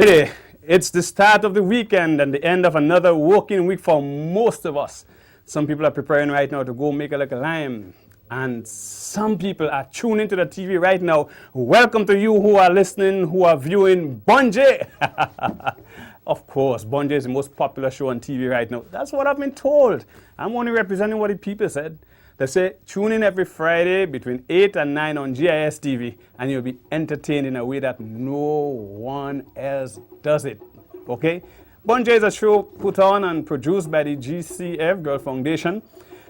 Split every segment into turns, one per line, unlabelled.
Hey, it's the start of the weekend and the end of another working week for most of us. Some people are preparing right now to go make a little lime. And some people are tuning to the TV right now. Welcome to you who are listening, who are viewing Bunjay. Of course, Bunjay is the most popular show on TV right now. That's what I've been told. I'm only representing what the people said. They say, tune in every Friday between 8 and 9 on GIS TV, and you'll be entertained in a way that no one else does it. Okay? Bunjay is a show put on and produced by the GCF, Girl Foundation.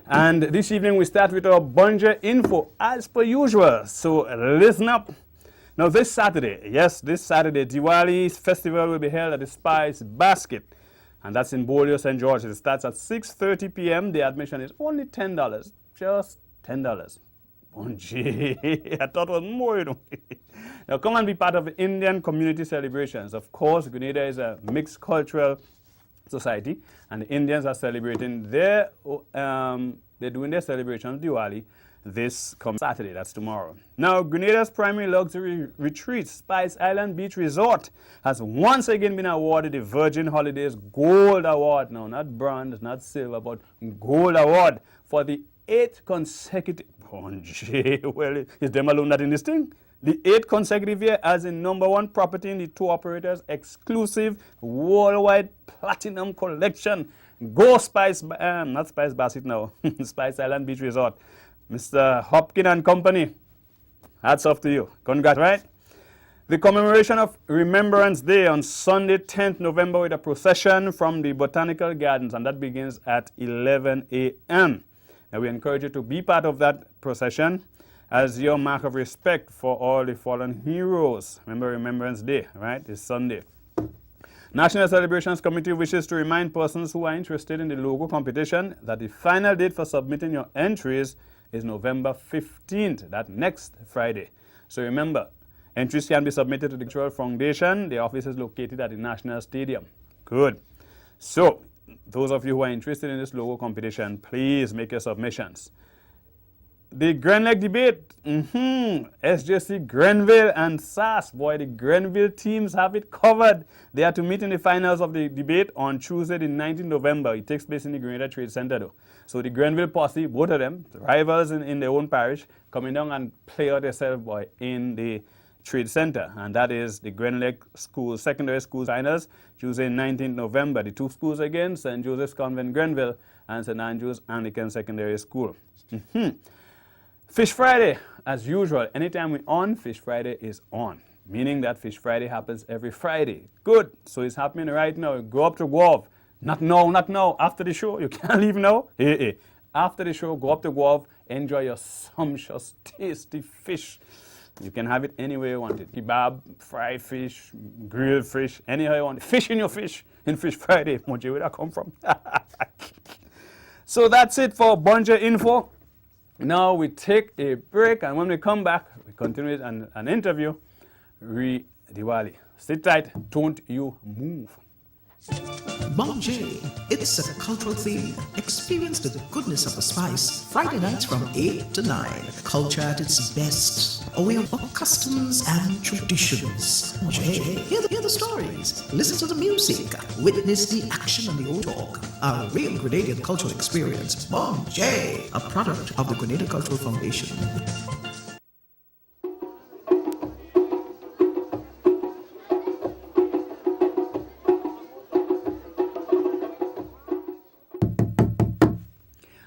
And this evening we start with our Bunjay info as per usual. So listen up. Now this Saturday, Diwali festival will be held at the Spice Basket. And that's in Beaulieu, St. George. It starts at 6:30 p.m. The admission is only $10. Just $10. Bunjay. I thought it was more, you know. Now come and be part of the Indian community celebrations. Of course, Grenada is a mixed cultural society, and the Indians are celebrating they're doing their celebration of Diwali this coming Saturday, that's tomorrow. Now, Grenada's primary luxury retreat, Spice Island Beach Resort, has once again been awarded the Virgin Holidays Gold Award. Now, not bronze, not silver, but Gold Award for the 8th consecutive, well, is them alone that in this thing? The 8th consecutive year as the #1 property in the tour operator's exclusive worldwide platinum collection. Go Spice, not Spice Basket now, Spice Island Beach Resort. Mr. Hopkins and Company, hats off to you. Congrats, right? The commemoration of Remembrance Day on Sunday, 10th November with a procession from the Botanical Gardens, and that begins at 11 a.m. Now we encourage you to be part of that procession as your mark of respect for all the fallen heroes. Remember Remembrance Day, right? It's Sunday. National Celebrations Committee wishes to remind persons who are interested in the logo competition that the final date for submitting your entries is November 15th, that next Friday. So remember, entries can be submitted to the Cultural Foundation. The office is located at the National Stadium. Good. So, those of you who are interested in this logo competition, please make your submissions. The Grenleg debate, SJC Grenville and SAS. Boy, the Grenville teams have it covered. They are to meet in the finals of the debate on Tuesday, the 19th November. It takes place in the Grenada Trade Center, though. So the Grenville posse, both of them, rivals in their own parish, coming down and play out themselves, boy, in the Trade Center. And that is the Grenleg School, Secondary School finals, Tuesday, 19th November. The two schools again, St. Joseph's Convent Grenville and St. Andrew's Anglican Secondary School. Fish Friday, as usual, anytime we're on, Fish Friday is on. Meaning that Fish Friday happens every Friday. Good, so it's happening right now. Go up to Guave. Not now. After the show, you can't leave now. Hey. After the show, go up to Guave, enjoy your sumptuous, tasty fish. You can have it any way you want it. Kebab, fried fish, grilled fish, anyhow you want it. Fish in your fish, in Fish Friday. Where did that come from? So that's it for Bunjay Info. Now we take a break, and when we come back, we continue with an interview. Diwali. Sit tight, don't you move.
Bunjay, it's a cultural theme. Experience the goodness of the spice. Friday nights from 8 to 9. Culture at its best. A way of customs and traditions. Bunjay, hear the stories. Listen to the music. Witness the action and the old talk. A real Grenadian cultural experience. Bunjay, a product of the Grenada Cultural Foundation.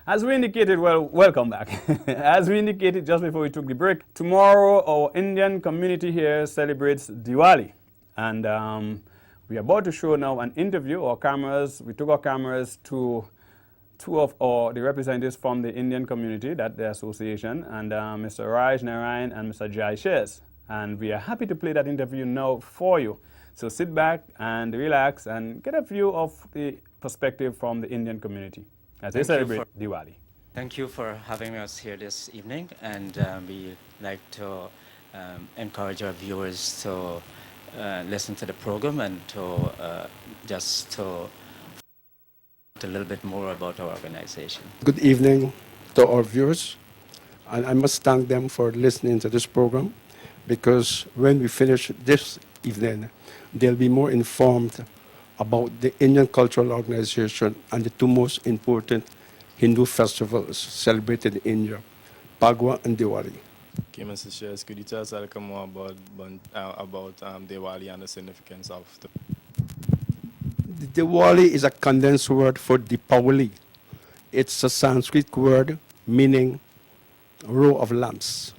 As we indicated, welcome back. As we indicated just before we took the break, tomorrow our Indian community here celebrates Diwali. And we are about to show now an interview. We took our cameras to two of the representatives from the Indian community, that the association, and Mr. Raj Narayan and Mr. Jai Shes. And we are happy to play that interview now for you. So sit back and relax and get a view of the perspective from the Indian community as they celebrate Diwali.
Thank you for having us here this evening, and we like to encourage our viewers to listen to the program and to a little bit more about our organization.
Good evening to our viewers, and I must thank them for listening to this program. because when we finish this evening, they'll be more informed about the Indian Cultural Organization and the two most important Hindu festivals celebrated in India, Pagwa and Diwali.
Okay, Mr. Shares, could you tell us a little more about Diwali and the significance of the...
Diwali is a condensed word for Deepavali. It's a Sanskrit word meaning row of lamps.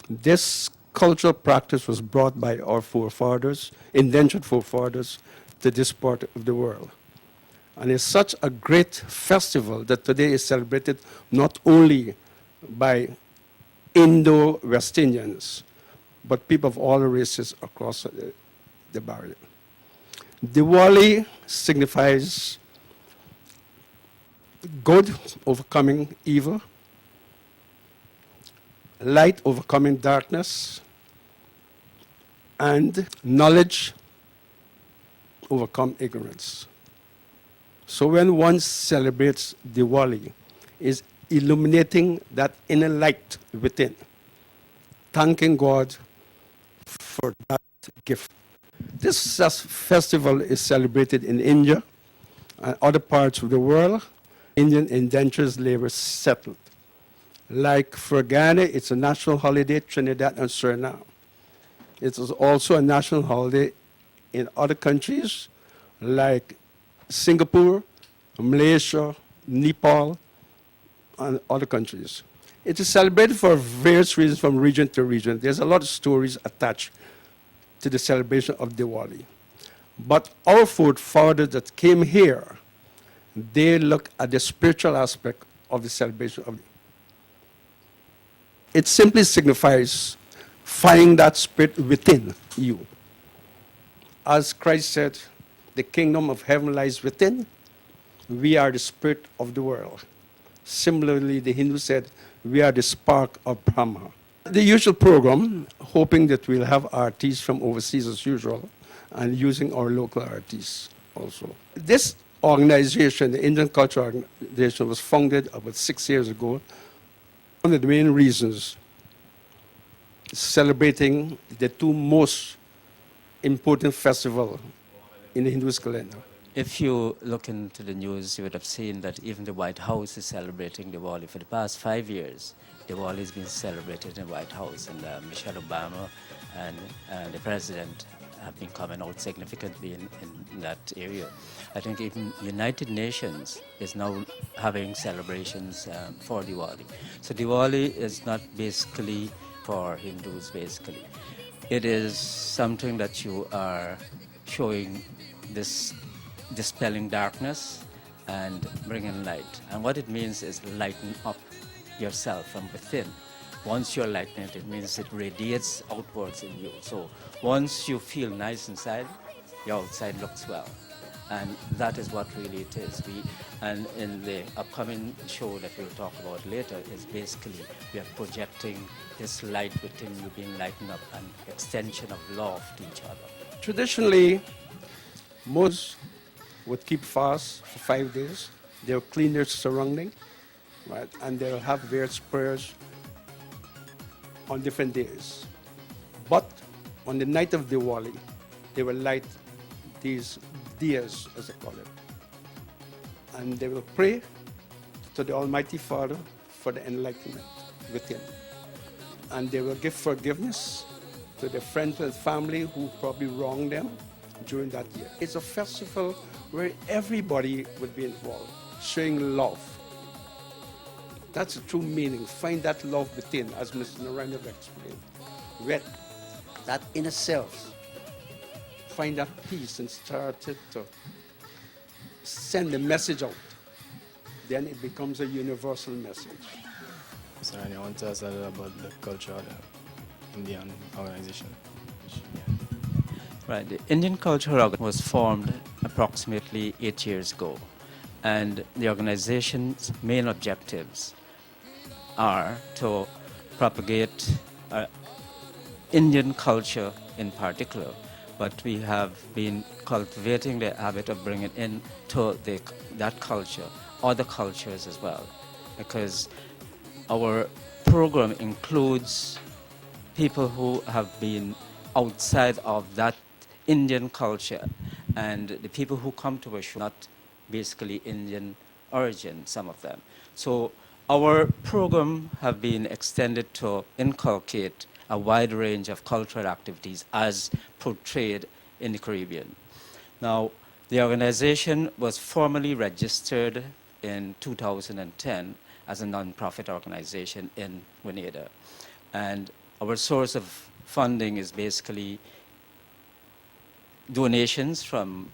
This cultural practice was brought by our forefathers, indentured forefathers, to this part of the world. And it's such a great festival that today is celebrated not only by Indo-West Indians, but people of all races across the barrier. Diwali signifies good overcoming evil, light overcoming darkness, and knowledge overcome ignorance. So when one celebrates Diwali, is illuminating that inner light within, thanking God for that gift. This festival is celebrated in India and other parts of the world. Indian indentured labor settled. Like for Ghana, it's a national holiday, Trinidad and Suriname. It is also a national holiday in other countries like Singapore, Malaysia, Nepal, and other countries. It is celebrated for various reasons from region to region. There's a lot of stories attached to the celebration of Diwali. But our forefathers that came here, they look at the spiritual aspect of the celebration of it simply signifies finding that spirit within you. As Christ said, the kingdom of heaven lies within. We are the spirit of the world. Similarly, the Hindu said, we are the spark of Brahma. The usual program, hoping that we'll have artists from overseas as usual, and using our local artists also. This organization, the Indian Cultural Organization, was founded about 6 years ago. One of the main reasons is celebrating the two most important festivals in the Hindu calendar.
If you look into the news, you would have seen that even the White House is celebrating Diwali. For the past 5 years, Diwali has been celebrated in the White House, and Michelle Obama and the president have been coming out significantly in that area. I think even United Nations is now having celebrations for Diwali. So Diwali is not basically for Hindus, basically. It is something that you are showing this dispelling darkness and bringing light. And what it means is lighten up yourself from within. Once you're lightened, it means it radiates outwards in you. So once you feel nice inside, your outside looks well. And that is what really it is. And in the upcoming show that we'll talk about later is basically we are projecting this light within you being lightened up and extension of love to each other.
Traditionally, most would keep fast for 5 days. They'll clean their surrounding, right? And they'll have various prayers on different days. But on the night of Diwali, they will light these diyas, as they call it. And they will pray to the Almighty Father for the enlightenment within. And they will give forgiveness to their friends and family who probably wronged them during that year. It's a festival where everybody would be involved, showing love. That's the true meaning. Find that love within, as Mr. Narendra explained. With that inner self, find that peace and start to send the message out. Then it becomes a universal message.
So, I want to tell us a little about the culture of the Indian organization.
Right. The Indian Cultural Organization was formed approximately 8 years ago. And the organization's main objectives are to propagate Indian culture in particular. But we have been cultivating the habit of bringing into that culture other cultures as well. Because our program includes people who have been outside of that Indian culture, and the people who come to our show not basically Indian origin, some of them. So our program have been extended to inculcate a wide range of cultural activities as portrayed in the Caribbean. Now, the organization was formally registered in 2010 as a non-profit organization in Grenada. And our source of funding is basically donations from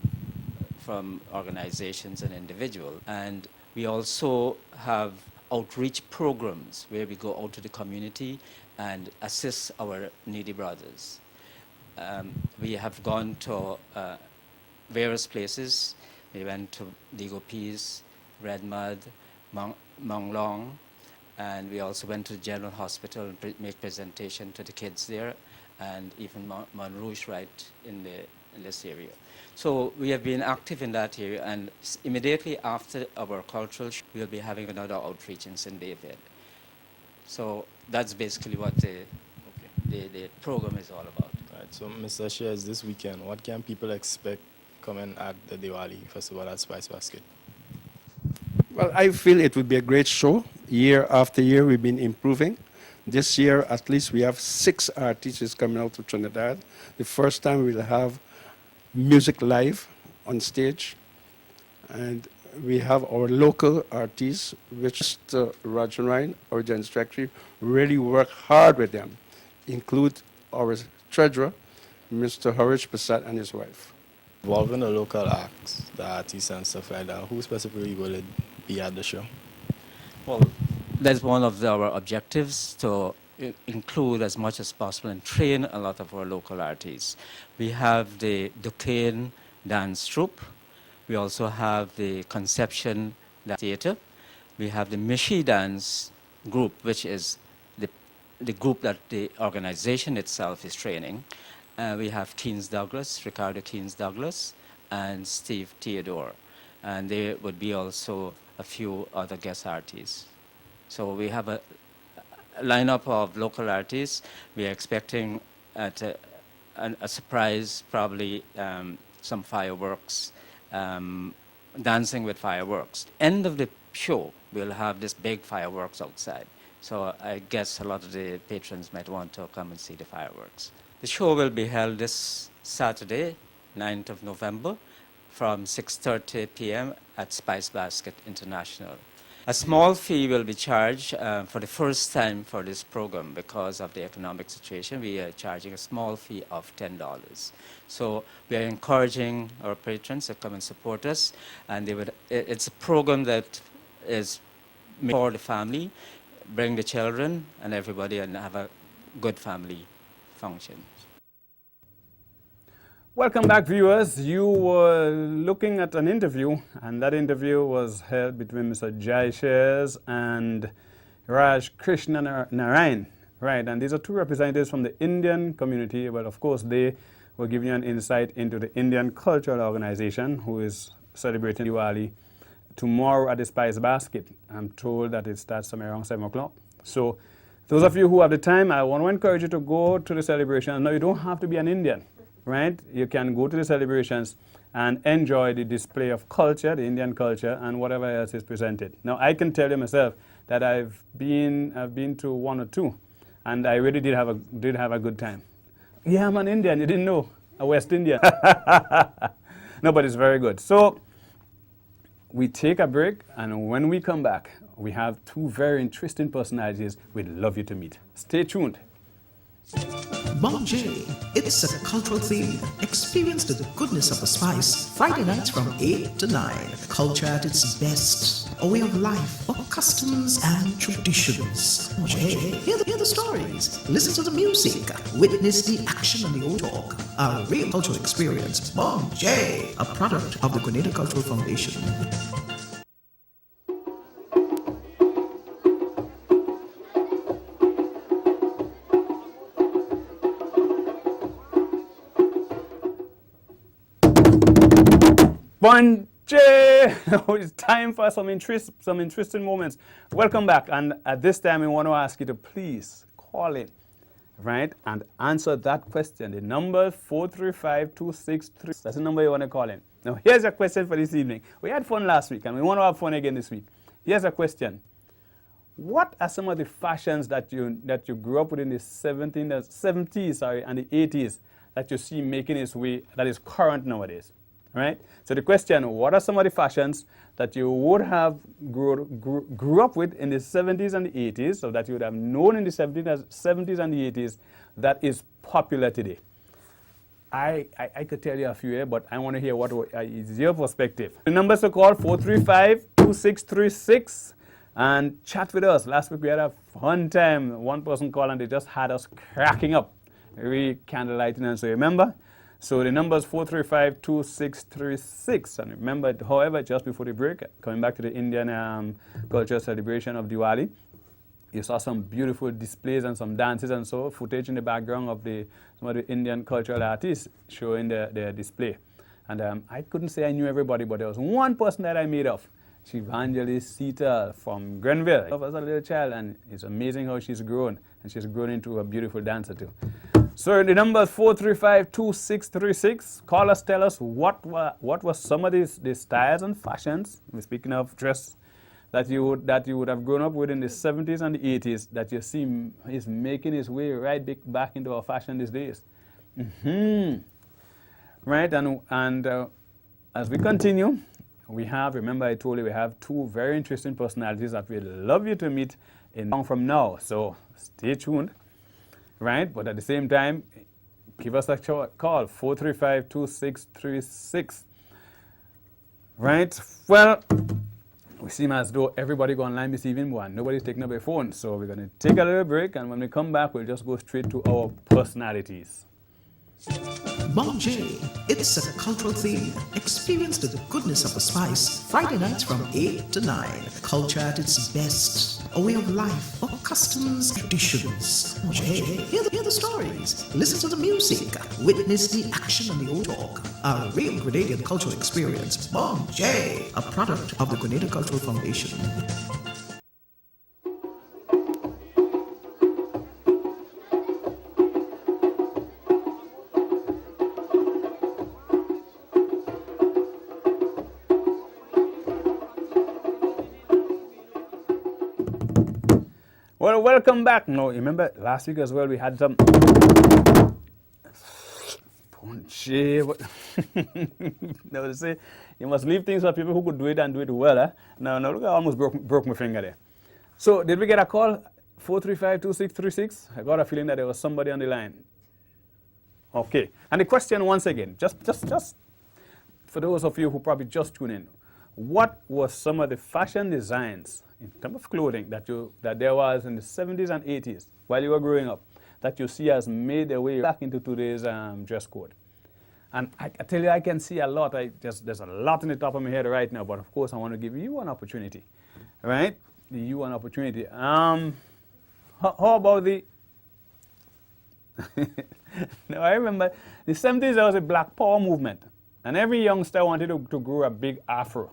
organizations and individuals. And we also have outreach programs where we go out to the community and assist our needy brothers. We have gone to various places. We went to Digo Peace, Red Mud, Mong Long, and we also went to the General Hospital and make presentation to the kids there, and even Mont Rouge right in this area. So we have been active in that area, and immediately after our cultural show, we'll be having another outreach in St. David. So that's basically what the program is all about.
Right. So, Mr. Shares, this weekend, what can people expect coming at the Diwali Festival at Spice Basket?
Well, I feel it will be a great show. Year after year, we've been improving. This year, at least, we have 6 artists coming out of Trinidad. The first time we'll have music live on stage. And we have our local artists, which Mr. Roger Ryan, our General Secretary, really work hard with them. Include our treasurer, Mr. Harish Prasad, and his wife.
Involving the local acts, the artists and stuff like that, who specifically will it be at the show?
Well, that's one of our objectives, to include as much as possible and train a lot of our local artists. We have the Duquesne Dance Troupe. We also have the Conception Theatre. We have the Mishi Dance Group, which is the group that the organization itself is training. We have Keynes Douglas, Ricardo Keynes Douglas, and Steve Theodore. And there would be also a few other guest artists. So we have a lineup of local artists. We are expecting a surprise, probably some fireworks, dancing with fireworks. End of the show, we'll have this big fireworks outside. So I guess a lot of the patrons might want to come and see the fireworks. The show will be held this Saturday, 9th of November, from 6:30 p.m. at Spice Basket International. A small fee will be charged for the first time for this program because of the economic situation. We are charging a small fee of $10. So we are encouraging our patrons to come and support us. And it's a program that is made for the family. Bring the children and everybody and have a good family function.
Welcome back, viewers. You were looking at an interview, and that interview was held between Mr. Jai Shares and Raj Krishna Narayan. Right, and these are 2 representatives from the Indian community, but of course they were giving you an insight into the Indian Cultural Organization, who is celebrating Diwali tomorrow at the Spice Basket. I'm told that it starts somewhere around 7 o'clock. So those of you who have the time, I want to encourage you to go to the celebration. Now, you don't have to be an Indian, right? You can go to the celebrations and enjoy the display of culture, the Indian culture, and whatever else is presented. Now, I can tell you myself that I've been to 1 or 2, and I really did have a good time. Yeah, I'm an Indian. You didn't know? A West Indian. No, but it's very good. So we take a break, and when we come back, we have 2 very interesting personalities we'd love you to meet. Stay tuned.
Monjay, it's a cultural theme. Experience the goodness of the spice. Friday nights from 8 to 9. Culture at its best. A way of life, of customs and traditions. Monjay, hear the stories. Listen to the music. Witness the action and the old talk. A real cultural experience. Monjay, a product of the Grenada Cultural Foundation.
Bonjour! Now it's time for some interesting moments. Welcome back, and at this time we want to ask you to please call in right, and answer that question. The number 435-263. That's the number you want to call in. Now, here's a question for this evening. We had fun last week, and we want to have fun again this week. Here's a question. What are some of the fashions that you grew up with in the 70s and the 80s that you see making its way that is current nowadays? Right? So the question, what are some of the fashions that you would have grew up with in the 70s and the 80s, so that you would have known in the 70s and the 80s that is popular today? I could tell you a few here, but I want to hear what is your perspective. The numbers to call, 435-2636, and chat with us. Last week we had a fun time. One person called and they just had us cracking up. Very candlelighting, and so remember. So the number is 435-2636. And remember, however, just before the break, coming back to the Indian cultural celebration of Diwali, you saw some beautiful displays and some dances and so footage in the background of some of the Indian cultural artists showing their display. And I couldn't say I knew everybody, but there was one person that I made of. Shivanjali Sita from Grenville. I was a little child, and it's amazing how she's grown, and she's grown into a beautiful dancer too. So the number is 435-2636. Call us, tell us what were some of these styles and fashions, we're speaking of dress, that you would have grown up with in the 70s and the 80s that you see is making its way right back into our fashion these days. Right, and as we continue, we have, remember I told you, we have two very interesting personalities that we'd love you to meet in long from now. So stay tuned. Right, but at the same time, give us a call, 435-2636. Right, well, we seem as though everybody go online this evening, but nobody's taking up their phone. So we're going to take a little break, and when we come back, we'll just go straight to our personalities.
Bon J, it's a cultural theme. Experience the goodness of the spice. Friday nights from 8 to 9. Culture at its best. A way of life, or customs, traditions. Bon J, hear the stories. Listen to the music. Witness the action and the old talk. A real Grenadian cultural experience. Bon J, a product of the Grenada Cultural Foundation.
Well, welcome back. No, remember last week as well we had some punchy. No, they say you must leave things for people who could do it and do it well. Eh? No, look, I almost broke my finger there. So did we get a call? 435-2636. I got a feeling that there was somebody on the line. Okay. And the question once again, just for those of you who probably just tuned in, what was some of the fashion designs in terms of clothing that there was in the 70s and 80s while you were growing up that you see has made their way back into today's dress code? And I tell you, I can see a lot. There's a lot in the top of my head right now, but of course I want to give you an opportunity, right? You an opportunity. How about the... Now, I remember the 70s there was a Black Power movement, and every youngster wanted to grow a big afro.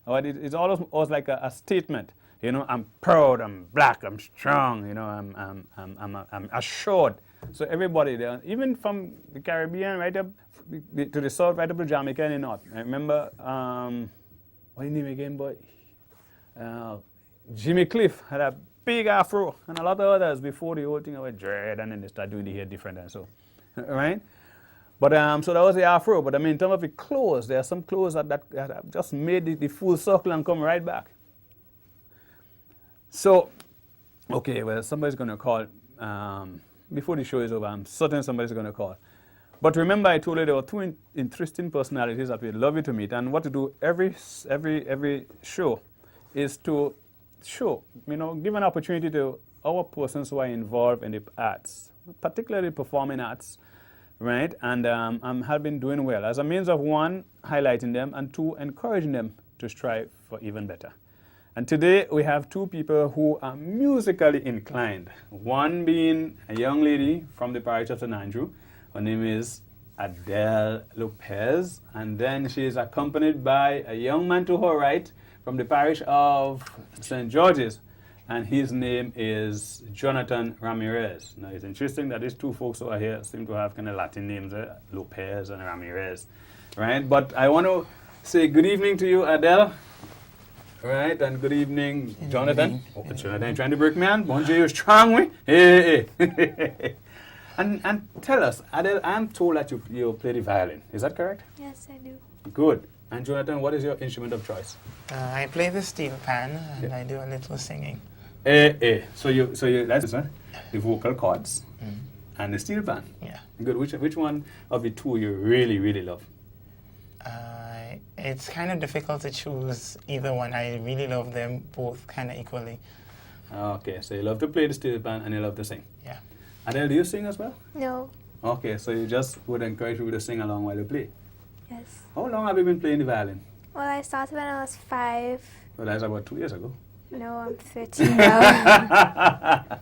It's always like a statement. You know, I'm proud, I'm black, I'm strong, you know, I'm assured. So everybody there, even from the Caribbean right up to the south, right up to Jamaica and the north. I remember, what's his name again, boy? Jimmy Cliff had a big afro, and a lot of others before the whole thing about dread, and then they start doing the hair different and so, right? But so that was the afro. But I mean, in terms of the clothes, there are some clothes that have just made the full circle and come right back. So, okay, well, somebody's going to call. Before the show is over, I'm certain somebody's going to call. But remember, I told you there were two interesting personalities that we'd love you to meet. And what to do every show is to show, give an opportunity to our persons who are involved in the arts, particularly performing arts, right? And have been doing well as a means of, one, highlighting them, and two, encouraging them to strive for even better. And today we have two people who are musically inclined. One being a young lady from the parish of St. Andrew. Her name is Adele Lopez. And then she is accompanied by a young man to her right from the parish of St. George's. and his name is Jonathan Ramirez. Now, it's interesting that these two folks over here seem to have kind of Latin names, Lopez and Ramirez, right? But I want to say good evening to you, Adele. Right, and good evening, Jonathan. Oh, Jonathan, trying to break me on? Bonjour, you're strong, we? Hey. And tell us, Adele, I'm told that you play the violin. Is that correct?
Yes, I do.
Good. And Jonathan, what is your instrument of choice?
I play the steel pan and I do a little singing.
So you that's the vocal cords and the steel pan.
Yeah.
Good. Which one of the two you really, really love?
It's kind of difficult to choose either one. I really love them both kind of equally.
Okay, so you love to play the steel pan and you love to sing.
Yeah.
Adele, do you sing as well?
No.
Okay, so you just would encourage people to sing along while you play.
Yes.
How long have you been playing the violin?
Well, I started when I was 5.
Well, that's about 2 years ago.
No, I'm 13 now.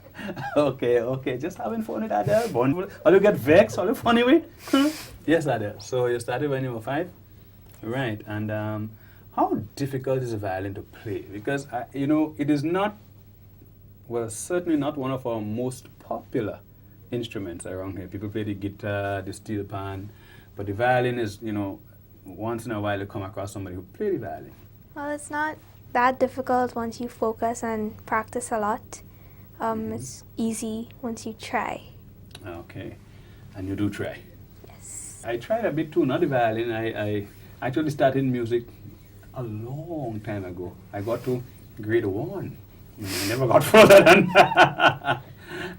Okay, just having fun with Adele. Or you get vexed, or you funny with? Yes, Adele. So you started when you were 5? Right, and how difficult is the violin to play? Because, it is not, well, certainly not one of our most popular instruments around here. People play the guitar, the steel pan, but the violin is, once in a while you come across somebody who plays the violin.
Well, it's not that difficult once you focus and practice a lot. It's easy once you try.
Okay, and you do try.
Yes.
I tried a bit too, not the violin. I actually started music a long time ago. I got to grade 1. I never got further than that.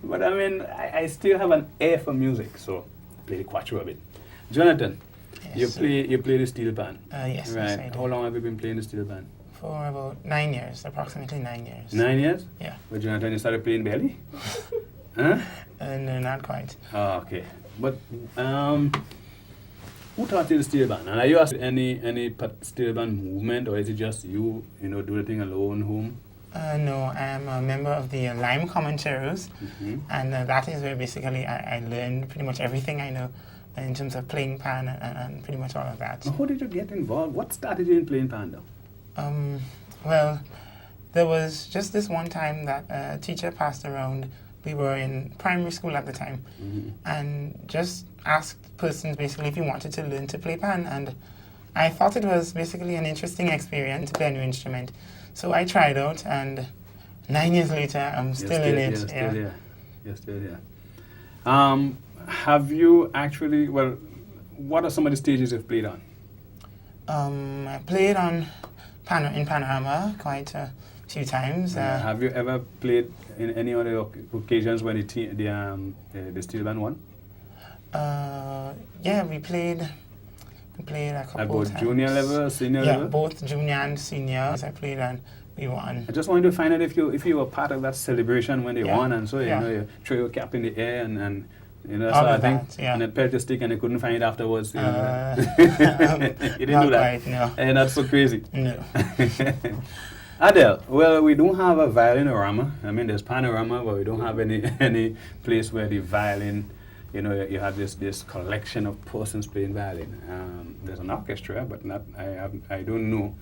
But I still have an ear for music, so I play the quattro a bit. Jonathan,
Yes.
you play the steel pan.
Yes,
Right.
yes, I do.
How long have you been playing the steel pan?
For about 9 years, approximately 9 years.
9 years?
Yeah.
But Jonathan, you started playing belly? Huh?
No, not quite.
Oh, okay. But who taught you the steel band? And are you any steel band movement, or is it just you do the thing alone home?
No, I am a member of the Lime Commentaries, and that is where basically I learned pretty much everything I know in terms of playing pan and pretty much all of that.
Now, how did you get involved? What started you in playing pan, though?
Well, there was just this one time that a teacher passed around. We were in primary school at the time, and just asked persons basically if you wanted to learn to play pan, and I thought it was basically an interesting experience to play a new instrument. So I tried out, and 9 years later, I'm still in it.
You're still here. Have you actually, what are some of the stages you've played on?
I played on in Panorama quite a few times.
Have you ever played in any other occasions when the steel band won?
Yeah, we played a couple
At both
times.
junior level, senior
Yeah,
level?
both junior and senior. I played and we won.
I just wanted to find out if you were part of that celebration when they
Yeah.
won, and so
Yeah.
you throw your cap in the air and that
All
sort
of
of thing,
that, yeah.
and then pelt your stick and they couldn't find it afterwards. You
Not
didn't do that.
quite, no.
And that's so crazy.
No.
Adele, well, we don't have a violinorama. There's panorama, but we don't have any place where the violin, you have this collection of persons playing violin. There's an orchestra, but I don't know.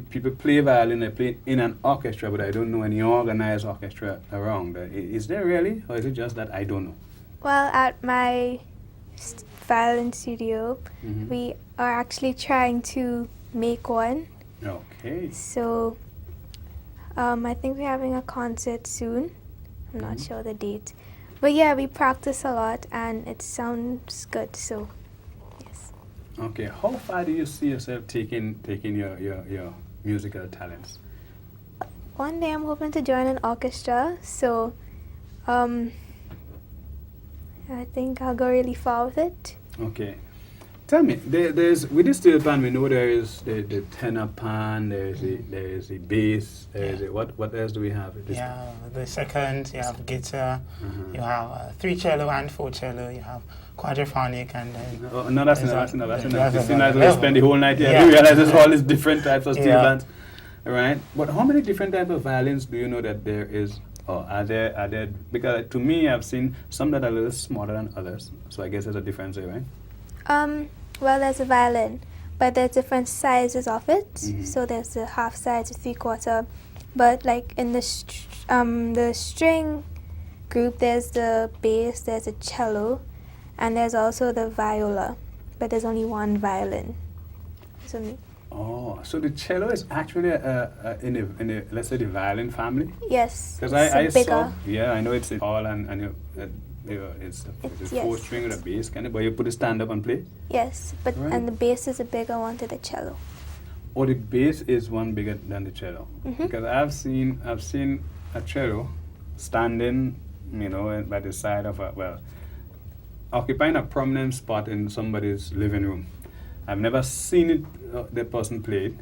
People play violin, they play in an orchestra, but I don't know any organized orchestra around. Is there really, or is it just that I don't know?
Well, at my violin studio, we are actually trying to make one.
Okay.
So I think we're having a concert soon. I'm not sure the date. But yeah, we practice a lot and it sounds good, so yes.
Okay, how far do you see yourself taking your musical talents?
One day I'm hoping to join an orchestra, so I think I'll go really far with it.
Okay. Tell me, there's with the steel pan, we know there is the tenor pan, there is the bass, there is what else do we have?
Yeah, the second, you have guitar, you have 3 cello and 4 cello, you have quadraphonic, and then...
Oh, no, that's enough.
That's
You
another
spend the whole night here.
Yeah.
You realize there's all these different types of steel
Yeah.
pans, right? But how many different types of violins do you know that there is? Or are there? Because to me, I've seen some that are a little smaller than others. So I guess there's a difference there, right?
Well, there's a violin, but there's different sizes of it. So there's the half size, the 3/4, But like in the string group, there's the bass, there's a cello, and there's also the viola. But there's only one violin. There's only,
Oh, so the cello is actually in a let's say the violin family.
yes,
Because
it's
I
a bigger.
saw, yeah, I know it's in all and it's
It's-
a four
yes.
string or a bass kind of, but you put a stand up and play.
Yes, but
Right.
and the bass is a bigger one to the cello.
Or the bass is one bigger than the cello.
Mhm.
Because I've seen a cello standing, you know, by the side of occupying a prominent spot in somebody's living room. I've never seen it, the person play it,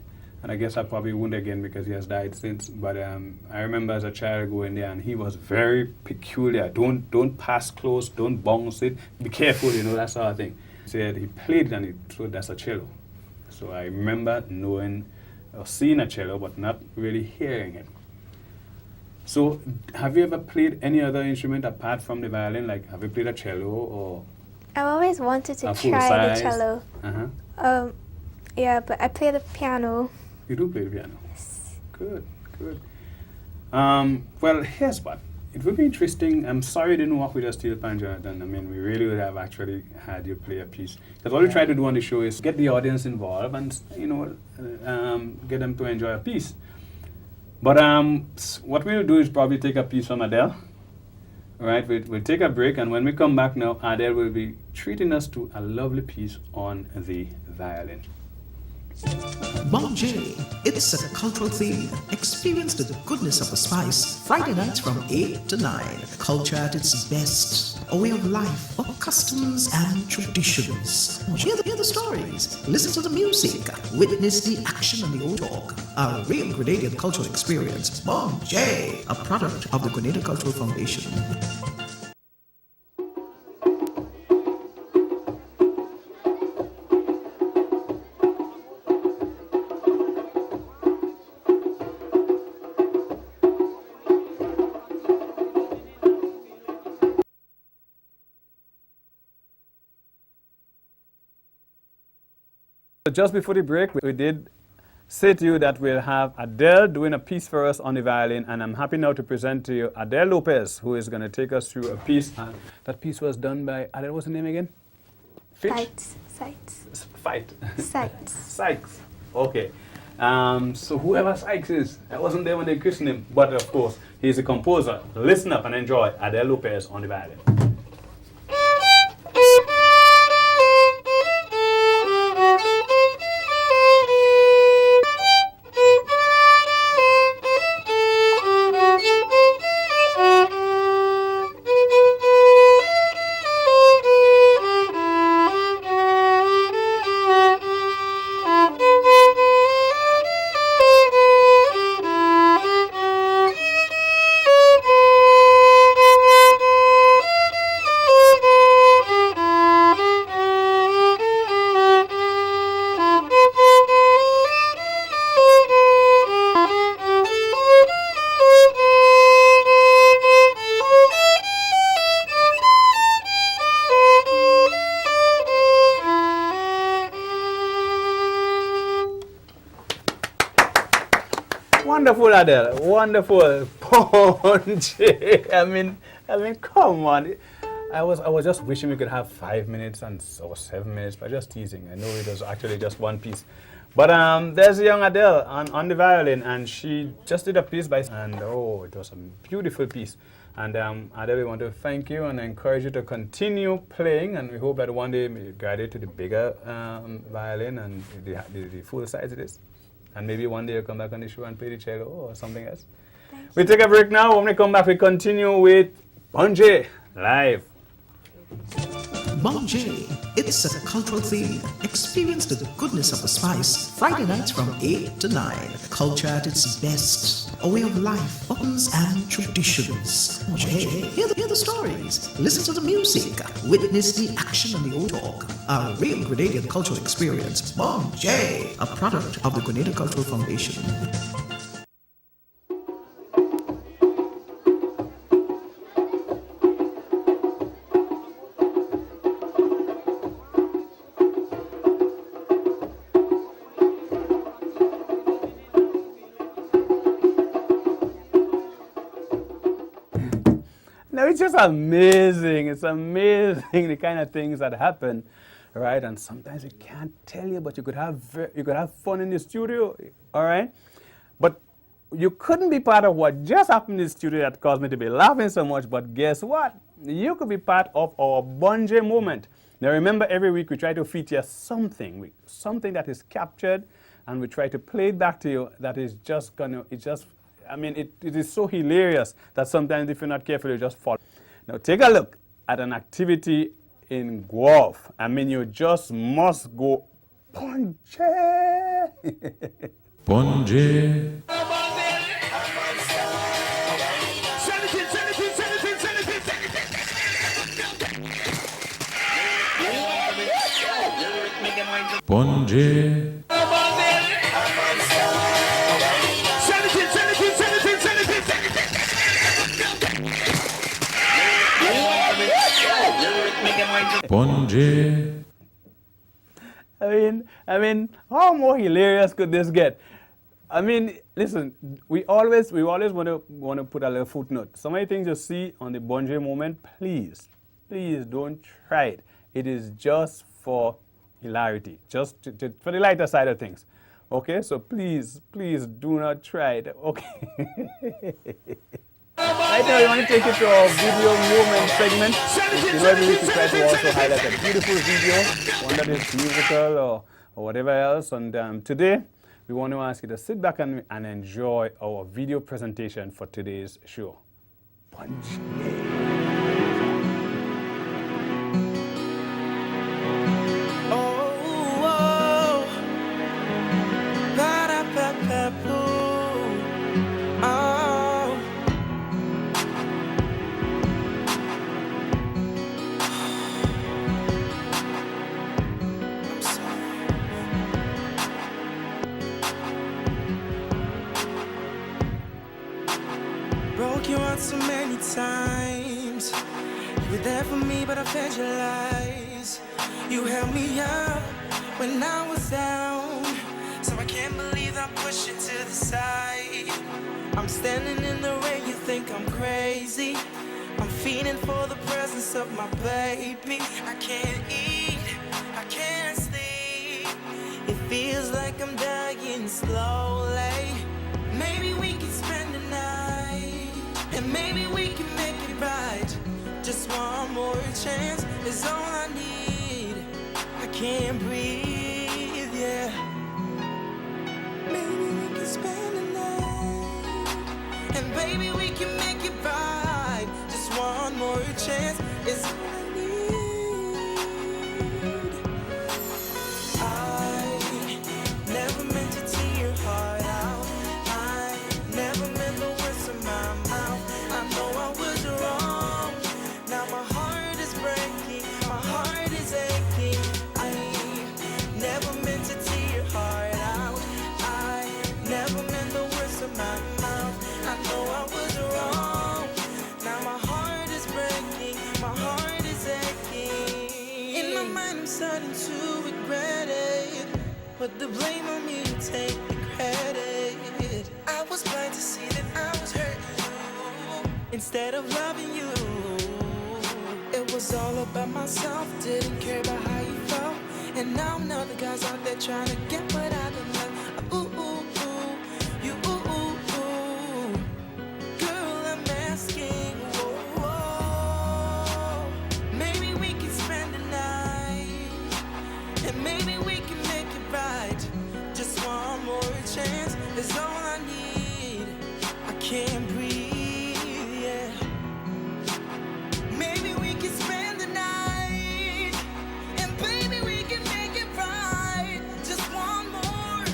and I guess I probably won't again because he has died since. But I remember as a child going there, and he was very peculiar. Don't pass close, don't bounce it, be careful, you know, that sort of thing. He said he played it and he thought that's a cello. So I remember knowing or seeing a cello, but not really hearing it. So have you ever played any other instrument apart from the violin? Like, have you played a cello or
I've always wanted to
a full
try
size?
the cello.
Uh-huh.
Yeah, but I play the piano.
You do play the piano.
Yes.
Good, good. Well, here's what. It would be interesting. I'm sorry it didn't work with a steel pan, Jonathan. I mean, we really would have actually had you play a piece. Because all we try to do on the show is get the audience involved and, you know, get them to enjoy a piece. But what we'll do is probably take a piece from Adele. All right, we'll take a break, and when we come back now, Adele will be treating us to a lovely piece on the violin.
Manger, it's a cultural theme. Experience the goodness of the spice. Friday nights from 8 to 9. Culture at its best. A way of life, of customs and traditions. Hear the stories. Listen to the music. Witness the action and the old talk. A real Grenadian cultural experience. Manger, a product of the Grenada Cultural Foundation.
So just before the break, we did say to you that we'll have Adele doing a piece for us on the violin, and I'm happy now to present to you Adele Lopez, who is going to take us through a piece. That piece was done by, Adele, what's the name again? Fitch?
Sights.
Fight.
Sights.
Sykes. Okay. So whoever Sykes is, I wasn't there when they christened him, but of course, he's a composer. Listen up and enjoy Adele Lopez on the violin. Wonderful, Adele. Wonderful. Punch. I mean, come on. I was just wishing we could have 5 minutes or 7 minutes, but just teasing. I know it was actually just one piece. But there's a young Adele on the violin, and she just did a piece and oh, it was a beautiful piece. And Adele, we want to thank you and encourage you to continue playing, and we hope that one day you graduate to the bigger violin and the full size it is. And maybe one day you'll come back on the show and play the cello or something else. We take a break now. When we come back, we continue with Manger live.
Manger, it's a cultural theme. Experience the goodness of the spice. Friday nights from 8 to 9. Culture at its best. A way of life, customs and traditions. Hear the stories. Listen to the music. Witness the action and the old talk. A real Grenadian cultural experience. Manger, a product of the Grenada Cultural Foundation.
it's just amazing. It's amazing the kind of things that happen, right? And sometimes we can't tell you, but you could have fun in the studio, all right? But you couldn't be part of what just happened in the studio that caused me to be laughing so much. But guess what? You could be part of our Bonje moment. Now remember, every week we try to feature something that is captured, and we try to play it back to you. That is just gonna, it is so hilarious that sometimes if you're not careful, you just fall. Now take a look at an activity in Guelph. I mean, you just must go Bonje.
Bonje. Bonje. Bonje.
I mean, how more hilarious could this get? I mean, listen, we always want to put a little footnote. So many things you see on the Bonje moment, please don't try it. It is just for hilarity, just for the lighter side of things. Okay, so please do not try it. Okay. Right now, we want to take you to our video moment segment. You know, every week we try to also highlight a beautiful video, one that is musical or whatever else. And today, we want to ask you to sit back and enjoy our video presentation for today's show. Punch.
Broke you out so many times. You were there for me, but I fed your lies. You held me up when I was down, so I can't believe I pushed you to the side. I'm standing in the rain, you think I'm crazy. I'm feeding for the presence of my baby. I can't eat, I can't sleep. It feels like I'm dying slowly. Maybe we can spend the night, and maybe we can make it right. Just one more chance is all I need. I can't breathe, yeah. Maybe we can spend the night, and baby we can make it right. Just one more chance is all I need. I never meant to tear your heart out. I never meant the words of my mouth. I know I was wrong. Now my heart is breaking, my heart is aching. I never meant to tear your heart out. I never meant the words of my mouth. I know I was wrong. Now my heart is breaking, my heart is aching. In my mind I'm starting to regret it. Put the blame on me, take the credit. I was blind to see that I was hurting you instead of loving you. It was all about myself, didn't care about how you felt. And now another guy's out there trying to get what I done left. Ooh, ooh, ooh, you ooh, ooh, ooh. Girl, I'm asking, whoa, whoa. Maybe we can spend the night, and maybe we can make it right. Just one more chance is all I need. I can't breathe, yeah. Maybe we can spend the night, and baby we can make it right. Just one more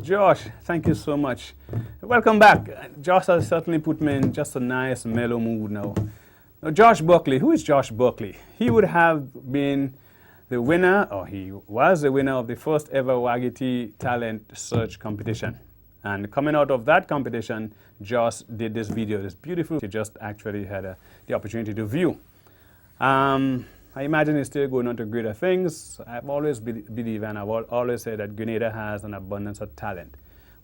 Josh, thank you so much. Welcome back. Josh has certainly put me in just a nice mellow mood now. Now, Josh Buckley, who is Josh Buckley? He would have been the winner, or he was the winner of the first ever WAGIT talent search competition. And coming out of that competition, Josh did this video, this beautiful, he just actually had the opportunity to view. I imagine he's still going on to greater things. I've always believed, and I've always said that Grenada has an abundance of talent.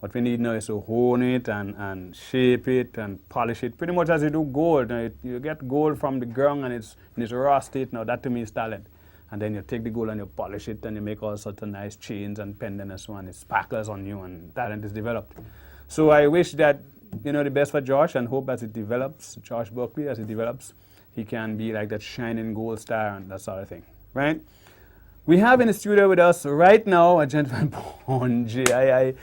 What we need now is to hone it and shape it and polish it, pretty much as you do gold. Now, you get gold from the ground and it's in its raw state. Now that to me is talent. And then you take the gold and you polish it and you make all sorts of nice chains and pendants and so on. It sparkles on you and talent is developed. So I wish that, the best for Josh, and hope as it develops, Josh Buckley, as it develops, he can be like that shining gold star and that sort of thing, right? We have in the studio with us right now a gentleman, Ponji.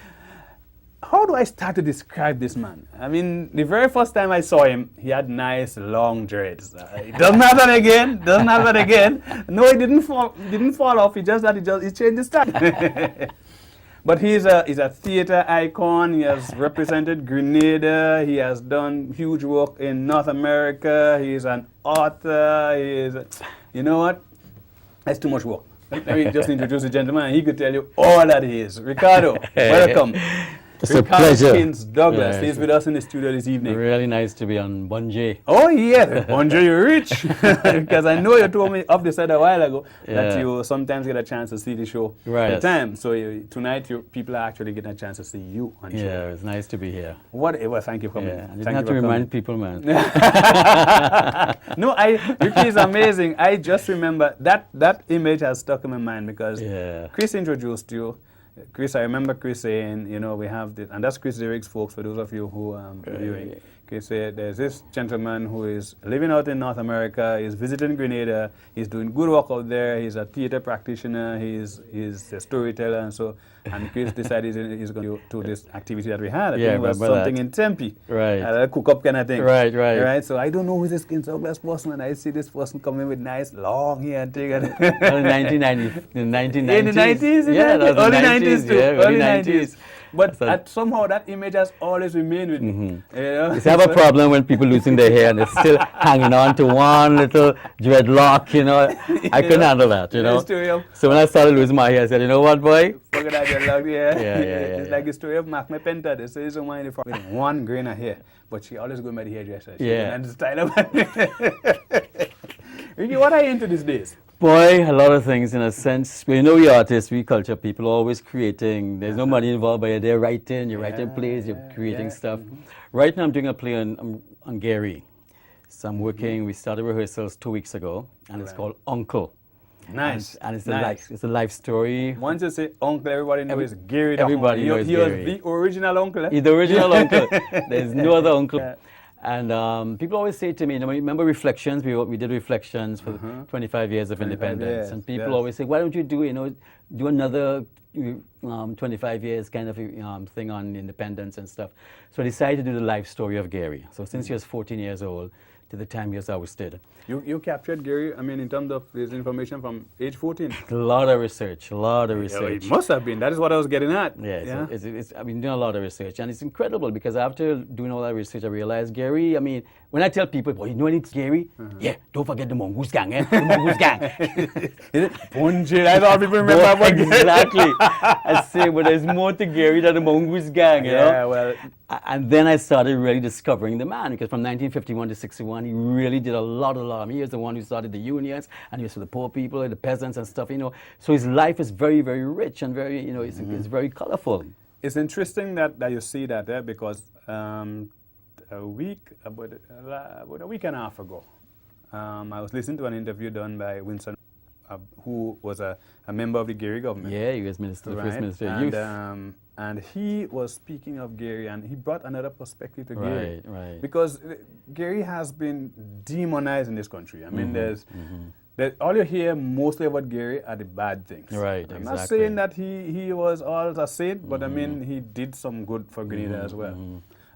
How do I start to describe this man? I mean, the very first time I saw him, he had nice long dreads. It doesn't happen again. Doesn't happen again. No, it didn't fall off. He changed his style. But he's a theater icon. He has represented Grenada. He has done huge work in North America. He's an author. You know what? That's too much work. Let me just introduce the gentleman, and he could tell you all that he is. Ricardo, welcome.
It's a pleasure.
Kins Douglas. He's with us in the studio this evening.
Really nice to be on Bunjay.
Oh, yeah. Bunjay, you're rich. Because I know you told me off the side a while ago that you sometimes get a chance to see the show at the time. So tonight, people are actually getting a chance to see you on the show.
Yeah, it's nice to be here.
Well, thank you for coming.
Yeah, I didn't have to remind people, man.
No, Ricky is amazing. I just remember that image has stuck in my mind because Chris introduced you. Chris, I remember Chris saying, we have this, and that's Chris Derrick's folks, for those of you who are viewing. Chris said, there's this gentleman who is living out in North America, he's visiting Grenada, he's doing good work out there, he's a theater practitioner, he's a storyteller, and Chris decided he's going to do this activity that we had. I think it was something in Tempe.
Right.
A cook-up kind of thing.
Right.
So I don't know who this Kins Douglas person, and I see this person coming with nice long hair and thing.
In the 1990s.
In the 90s?
Yeah, that was
early
the
90s too.
Yeah,
early 90s. But somehow that image has always remained with me.
You have a problem when people losing their hair and they're still hanging on to one little dreadlock, I couldn't handle that, So when I started losing my hair, I said, you know what, boy?
Forget that dreadlock,
Yeah.
It's like the story of Mark Penta. They say someone with one grain of hair, but she always go by the hairdresser. And the style of Ricky, what are you into these days?
Boy, a lot of things in a sense. We artists, we culture people, always creating. There's no money involved, but you're writing, plays, you're creating stuff. Right now I'm doing a play on Gary. So I'm working, we started rehearsals 2 weeks ago, and it's called Uncle.
Nice.
And it's a life story.
Once you say uncle, everybody knows Gary the
Everybody
uncle.
knows
He
Gary.
was the original uncle. Eh?
He's the original uncle. There's no other uncle. And people always say to me, remember Reflections? We did Reflections for 25 years of independence. And people always say, why don't you do another 25 years kind of thing on independence and stuff. So I decided to do the life story of Gary. So since he was 14 years old to the time he was ousted.
You captured Gary, in terms of his information from age 14?
A lot of research.
Yeah, it must have been. That is what I was getting at.
I've been doing a lot of research, and it's incredible because after doing all that research, I realized Gary, when I tell people, boy, you know any Gary? Yeah, don't forget the Mongoose Gang, eh? The Mongoose Gang.
Ponji, that's all people remember.
Exactly. I say, but there's more to Gary than the Mongoose Gang, you know?
Well.
And then I started really discovering the man, because from 1951 to 61, he really did a lot. He was the one who started the unions, and he was for the poor people, the peasants and stuff, So his life is very, very rich and very, it's very colorful.
It's interesting that you see that there, because about a week and a half ago, I was listening to an interview done by Winston, who was a member of the Gary government.
Yeah, he was the first minister of youth.
And he was speaking of Gary, and he brought another perspective to Gary.
Right.
Because Gary has been demonized in this country. There's all you hear mostly about Gary are the bad things.
Right,
I'm not saying that he was all a saint, but he did some good for Grenada as well.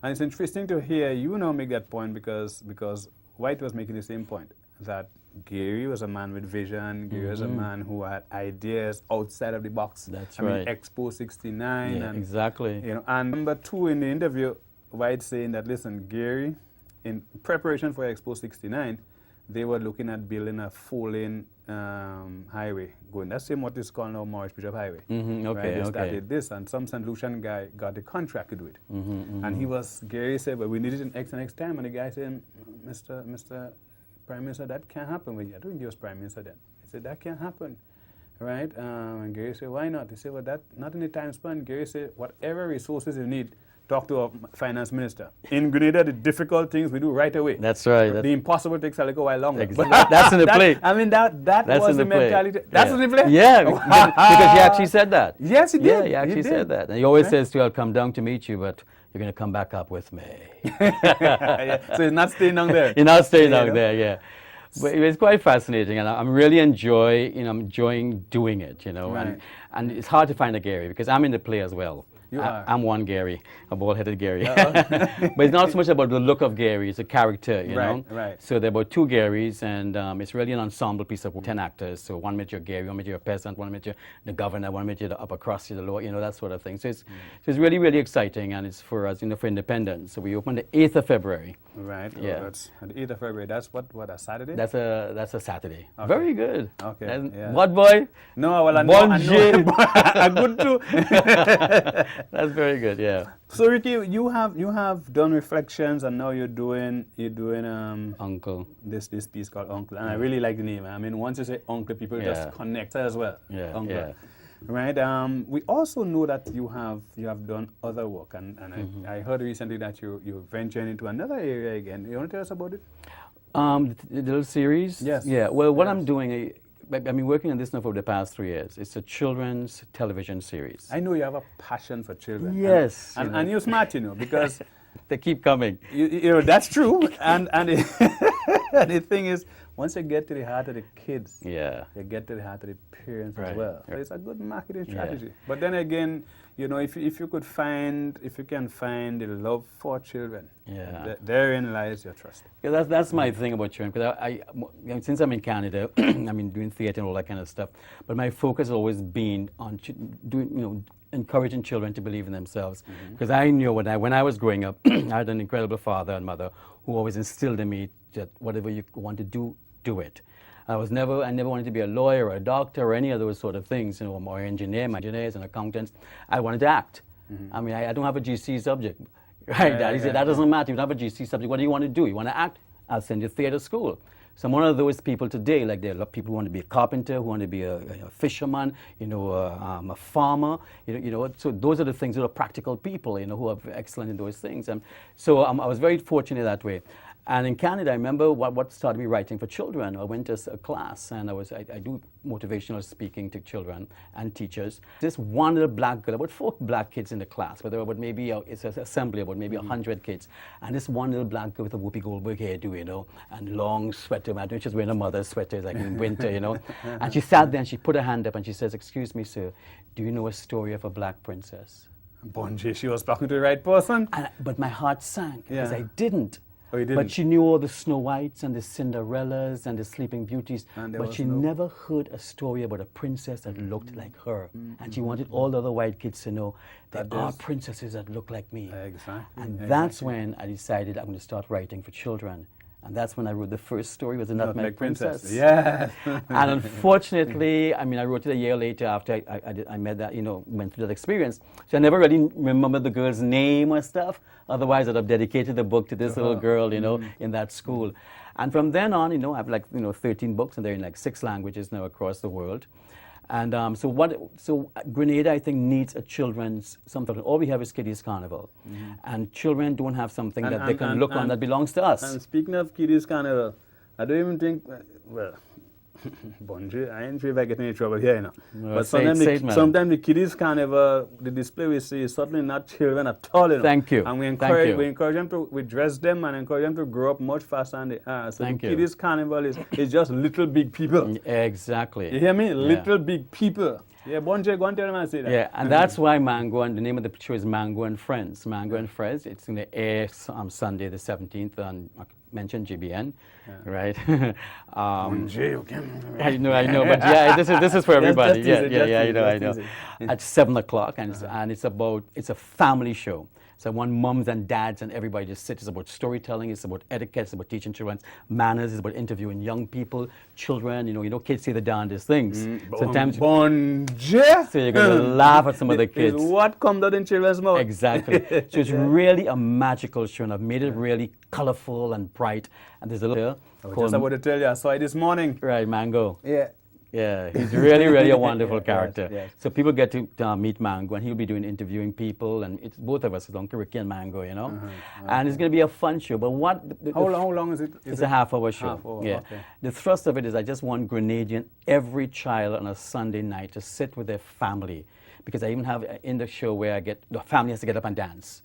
And it's interesting to hear you now make that point, because White was making the same point. that Gary was a man with vision. Gary was a man who had ideas outside of the box.
That's
I mean,
right.
Expo 69.
Yeah,
and,
exactly.
You know, and number two in the interview, White saying that, listen, Gary, in preparation for Expo 69, they were looking at building a 4-lane highway going. That's same what is called now Morris Bishop Highway.
Okay,
Right? They
okay.
started this, and some St. Lucian guy got the contract to do it. And he was, Gary said, but we need it in X and X time. And the guy said, Mr. Prime Minister, that can't happen. Well, I don't think he was Prime Minister then. He said, that can't happen. Right? And Gary said, why not? He said, well, that not in the time span. Gary said, whatever resources you need, talk to our finance minister. In Grenada, the difficult things we do right away.
That's right.
The impossible takes a little while longer.
Exactly. That's in the play.
I mean, that
That's
was
in
the
the play.
mentality. That's
Yeah.
in the play?
Yeah, because he actually said that.
Yes, he did.
Yeah, he actually
did.
said that. And he always
Right.
says to you, I'll come down to meet you, but you're going to come back up with me.
Yeah. So he's not staying down there.
You're not staying
Yeah,
down
no?
there, yeah. But it's quite fascinating, and I'm really enjoying doing it, you know.
Right.
And it's hard to find a Gary because I'm in the play as well.
You are.
I'm one Gary, a bald-headed Gary. But it's not so much about the look of Gary; it's a character, you know.
Right.
So there were 2 Garys, and it's really an ensemble piece of 10 actors. So one minute you're Gary, one minute you're a peasant, one minute you're the governor, one minute you're the upper crust, you're the lower, you know, that sort of thing. So it's really, really exciting, and it's for us, you know, for independence. So we opened the 8th of February.
Right.
Yeah.
Oh, that's the 8th of February. That's what a Saturday?
That's a Saturday.
Okay.
Very good.
Okay,
And
yeah.
What boy?
No, well, I know.
Bonjour.
I'm good too.
That's very good. Yeah.
So Ricky, you have done reflections, and now you're doing
Uncle.
this piece called Uncle, and I really like the name. I mean, once you say Uncle, people
Yeah.
just connect as well.
Yeah,
Uncle.
yeah.
Right. We also know that you have done other work, and I heard recently that you're venturing into another area again. You want to tell us about it?
The little series?
Yes.
Yeah. Well, what
Yes.
I'm doing, I've been working on this now for the past 3 years. It's a children's television series.
I know you have a passion for children.
Yes,
And,
you know.
and you're smart, you know, because
They keep coming.
you know that's true. and and the thing is, once you get to the heart of the kids,
Yeah.
you get to the heart of the parents as
Right,
well. So
right.
it's a good marketing
Yeah.
strategy. But then again, you know, if you can find the love for children,
Yeah.
therein lies your trust.
Yeah, that's my thing about children. Because you know, since I'm in Canada, I mean, doing theater and all that kind of stuff. But my focus has always been on encouraging children to believe in themselves. Because I knew when I was growing up, I had an incredible father and mother who always instilled in me that whatever you want to do, do it. I never wanted to be a lawyer or a doctor or any of those sort of things, you know, or engineers and accountants. I wanted to act. I mean, I don't have a GC subject. Right, Daddy said, that doesn't matter. You don't have a GC subject. What do you want to do? You want to act? I'll send you to theater school. So I'm one of those people today, like there are a lot of people who want to be a carpenter, who want to be a fisherman, you know, a farmer, you know. So those are the things that are practical people, you know, who are excellent in those things. So I was very fortunate that way. And in Canada, I remember what started me writing for children. I went to a class, and I do motivational speaking to children and teachers. This one little black girl, about 4 black kids in the class, but there were about maybe, it's an assembly, about maybe 100 kids. And this one little black girl with a Whoopi Goldberg hairdo, you know, and long sweater. I don't know, she's wearing a mother's sweater, it's like in winter, you know. And she sat there and she put her hand up and she says, "Excuse me, sir, do you know a story of a black princess?"
Bonji, she was talking to the right person.
But my heart sank because
Yeah.
I didn't.
Oh, you didn't?
But she knew all the Snow Whites and the Cinderellas and the Sleeping Beauties.
And there
But
was
she
no-
never heard a story about a princess that looked like her. And she wanted all the other white kids to know there
That
are
is-
princesses that look like me.
Exactly.
And that's when I decided I'm going to start writing for children. And that's when I wrote the first story, was The Nutmeg Princess.
Yeah.
And unfortunately, I mean, I wrote it a year later after I met that, you know, went through that experience. So I never really remembered the girl's name or stuff. Otherwise, I'd have dedicated the book to this little girl, you know, in that school. And from then on, you know, I have like, you know, 13 books, and they're in like 6 languages now across the world. And so Grenada, I think, needs a children's something. All we have is Kiddies Carnival. And children don't have something that they can look on that belongs to us.
And speaking of Kiddies Carnival, I don't even think, well, Bonji, I ain't sure if I get in trouble here, you know.
No,
But
say it, man.
sometimes the Kiddies Carnival, the display we see is certainly not children at all, you know.
Thank you.
And we
Thank you.
encourage them to, we dress them and encourage them to grow up much faster than they are. So
Thank
the
you.
Kiddies Carnival is just little big people.
Exactly.
You hear me? Little big people. Yeah, Bonji, go and tell them I say that.
Yeah, and that's why Mango, and the name of the show is Mango and Friends. Mango and Friends. It's going to air Sunday the 17th on mentioned GBN, right?
you can.
I know, but yeah, this is for everybody.
just tease it,
I know.
tease it.
At 7 o'clock, and it's a family show. So I want mums and dads and everybody to sit. It's about storytelling. It's about etiquette. It's about teaching children manners. It's about interviewing young people, children. You know, kids say the darndest things. Sometimes
Bon Dieu.
so you're going to laugh at some of the kids.
Is what comes out in children's mouth.
Exactly. So it's really a magical show, and I've made it really colorful and bright. And there's a little
I was just about to tell you, I saw it this morning.
right, Mango.
Yeah.
Yeah, he's really a wonderful character.
yes.
So people get to meet Mango, and he'll be doing interviewing people, and it's both of us, it's Uncle Ricky and Mango, you know. And it's going to be a fun show. But what?
How long is it?
It's a half-hour show.
Half-hour,
yeah.
okay.
The thrust of it is I just want Grenadian, every child on a Sunday night to sit with their family. Because I even have in the show where the family has to get up and dance.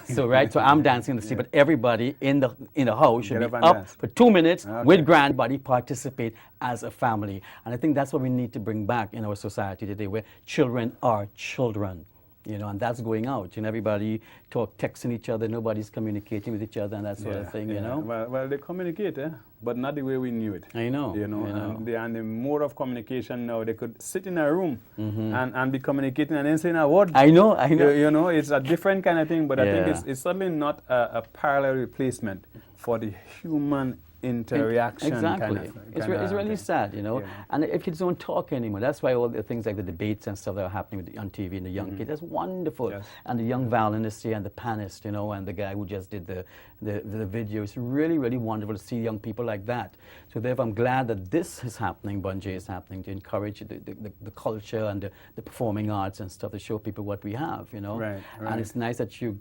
So I'm dancing in the street, but everybody in the house should
Get
be
up and
up
dance.
for 2 minutes
Okay.
with grandbody, participate as a family. And I think that's what we need to bring back in our society today, where children are children. You know, and that's going out. And everybody texting each other, nobody's communicating with each other and that sort of thing, you know?
Well, they communicate, but not the way we knew it.
I know.
You know, and the mode of communication now, they could sit in a room and be communicating and then saying a word.
I know.
You know, it's a different kind of thing, but I think
Yeah.
it's certainly not a parallel replacement for the human interaction.
Exactly.
Kind of,
It's really
thing.
sad, you know.
Yeah.
And if kids don't talk anymore, that's why all the things like the debates and stuff that are happening on TV and the young kids, that's wonderful.
Yes.
And the young violinist here and the pianist, you know, and the guy who just did the video. It's really wonderful to see young people like that. So therefore, I'm glad that this is happening, Bunjay is happening, to encourage the culture and the performing arts and stuff, to show people what we have, you know.
Right.
And it's nice that you're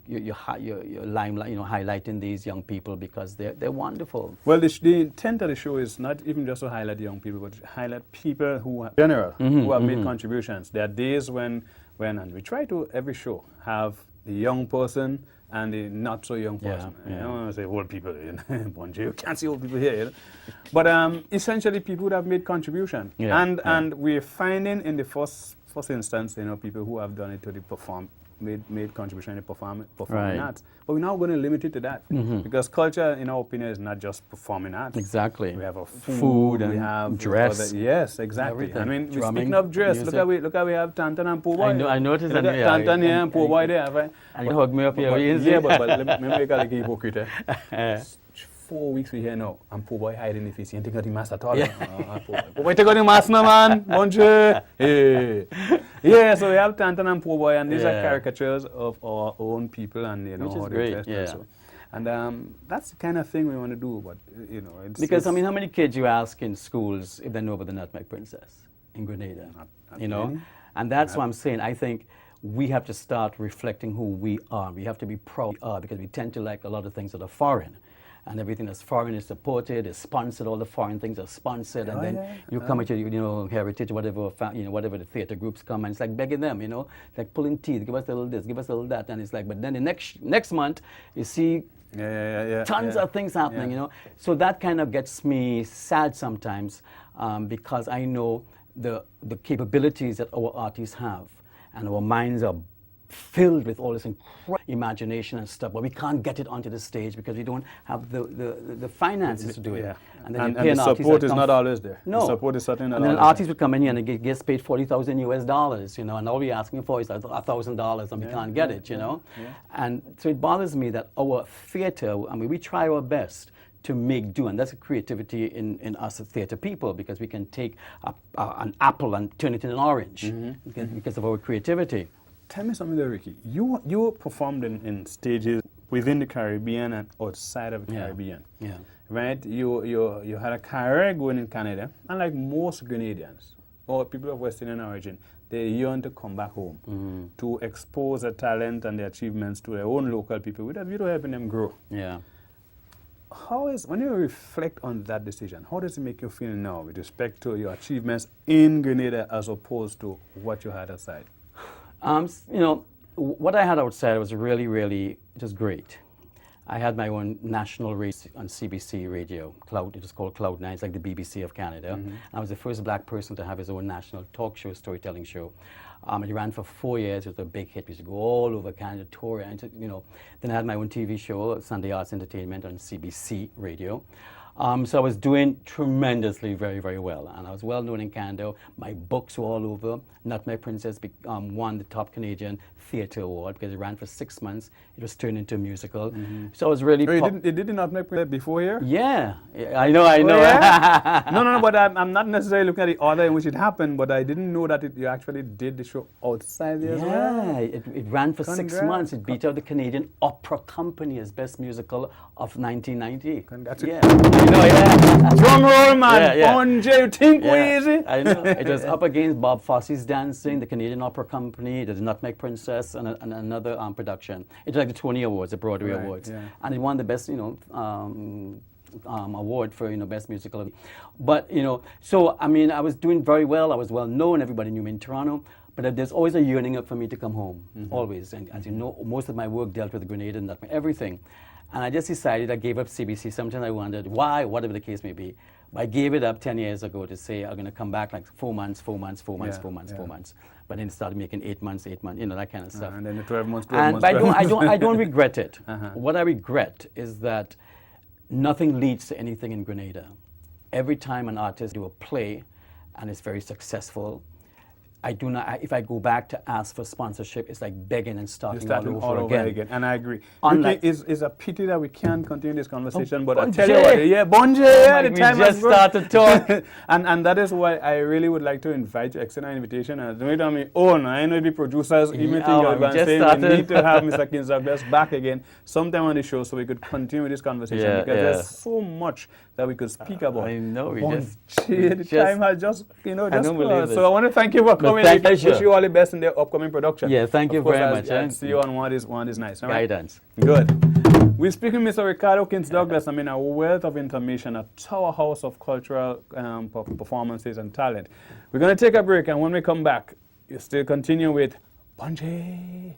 limelight, you know, highlighting these young people because they're wonderful.
Well, the intent of the show is not even just to highlight young people, but to highlight people who are general, who have made contributions. There are days when, and we try to, every show, have the young person and the not so young person.
Yeah.
I don't want to say old people, you know, Bonjour, you can't see old people here, you know. But essentially people who have made contribution.
Yeah,
And we're finding in the first instance, you know, people who have done it to the made contribution in the performing
Right.
arts. But we're now going to limit it to that. Because culture, in our opinion, is not just performing arts.
Exactly.
We have a
Food
we
and
have
dress.
Yes, exactly.
Everything.
I mean,
Drumming,
speaking of dress,
music.
look how we have Tantan and Poor Boy.
I noticed
Look
that,
at
yeah,
Tantan here
and-
and Poor Boy there, right?
And you hug me up here.
But let me make a like hypocrite. 4 weeks we here now, and Poor Boy hiding the face. You ain't think of the mask at all. Poor Boy take out the mask now, man. Bonjour. Hey. Yeah, so we have Tantan and Poor Boy, and these are
Yeah.
caricatures of our own people, and you know
Which is
how they
great,
dress.
yeah.
And so. And that's the kind of thing we want to do, but you know,
Because, I mean, how many kids you ask in schools if they know about the Nutmeg Princess in Grenada?
Not
You know?
many.
And that's what I'm saying. I think we have to start reflecting who we are. We have to be proud we are, because we tend to like a lot of things that are foreign. And everything that's foreign is supported, is sponsored. All the foreign things are sponsored, and then you come at your, you know, heritage, whatever, whatever the theater groups come, and it's like begging them, you know, like pulling teeth. Give us a little this, give us a little that, and it's like. But then the next month, you see tons of things happening, you know. So that kind of gets me sad sometimes, because I know the capabilities that our artists have, and our minds are filled with all this incredible imagination and stuff, but we can't get it onto the stage because we don't have the finances to do it.
Yeah.
And then
And
you pay an
the
artist
support
that
is
comes-
not always there.
No.
The support is certainly not
and then an
always
artist would come in here and gets paid $40,000 US, you know, and all we're asking for is $1,000, and we can't get it, you know. And so it bothers me that our theater, I mean, we try our best to make do, and that's a creativity in us as theater people, because we can take an apple and turn it into an orange because of our creativity.
Tell me something there, Ricky. You performed in stages within the Caribbean and outside of the Caribbean.
Yeah.
Right? You had a career going in Canada, and like most Grenadians or people of West Indian origin, they yearn to come back home to expose their talent and their achievements to their own local people with a view to helping them grow.
Yeah.
When you reflect on that decision, how does it make you feel now with respect to your achievements in Grenada as opposed to what you had outside?
You know, what I had outside was really just great. I had my own national race on CBC radio, it was called Cloud 9, it's like the BBC of Canada. I was the first black person to have his own national talk show, storytelling show. It ran for 4 years. It was a big hit. We used to go all over Canada, tour, and then I had my own TV show, Sunday Arts Entertainment, on CBC Radio. So I was doing tremendously, very, very well. And I was well known in Canada. My books were all over. Nutmeg Princess won the top Canadian Theatre Award because it ran for 6 months. It was turned into a musical. So I was really...
It did Nutmeg Princess before here?
Yeah, I know.
Yeah? No, but I'm not necessarily looking at the order in which it happened, but I didn't know that you actually did the show outside there as well.
Yeah, it ran for 6 months. It beat out the Canadian Opera Company as best musical of 1990.
Congratulations.
I know, yeah.
Drum roll, man.
Yeah.
Bonjay, you think we're easy?
I know. It was up against Bob Fosse's Dancing, the Canadian Opera Company, the Nutmeg Princess, and another production. It was like the Tony Awards, the Broadway Awards. Yeah. And it won the best, award for, best musical. But, so, I mean, I was doing very well. I was well known. Everybody knew me in Toronto. But there's always a yearning for me to come home, always. And as you know, most of my work dealt with Grenada and Nutmeg, everything. And I just decided I gave up CBC. Sometimes I wondered why, whatever the case may be. But I gave it up 10 years ago to say I'm going to come back like 4 months. But then started making 8 months, that kind of stuff.
And then the 12 months,
But I don't regret it. What I regret is that nothing leads to anything in Grenada. Every time an artist do a play and it's very successful, I do not. If I go back to ask for sponsorship, it's like begging and starting all over again.
And I agree.
Unlike,
it's a pity that we can't continue this conversation, but I
Bonjay.
tell you what, Bonjay, the time
we just started talking.
and that is why I really would like to invite you, extend an invitation. And don't tell me, I know the producers even think you're going to say we need to have Mr. Kinzabest back again sometime on the show so we could continue this conversation because there's so much that we could speak about.
I know.
The time has just,
gone.
So I want to thank you for coming. Wish you all the best in their upcoming production.
Yeah, thank you very much.
I'll see you on one is nice. All right?
Guidance.
Good. We're speaking with Mr. Ricardo Kins Douglas. A wealth of information, a powerhouse of cultural performances and talent. We're going to take a break, and when we come back, you still continue with Bonjay.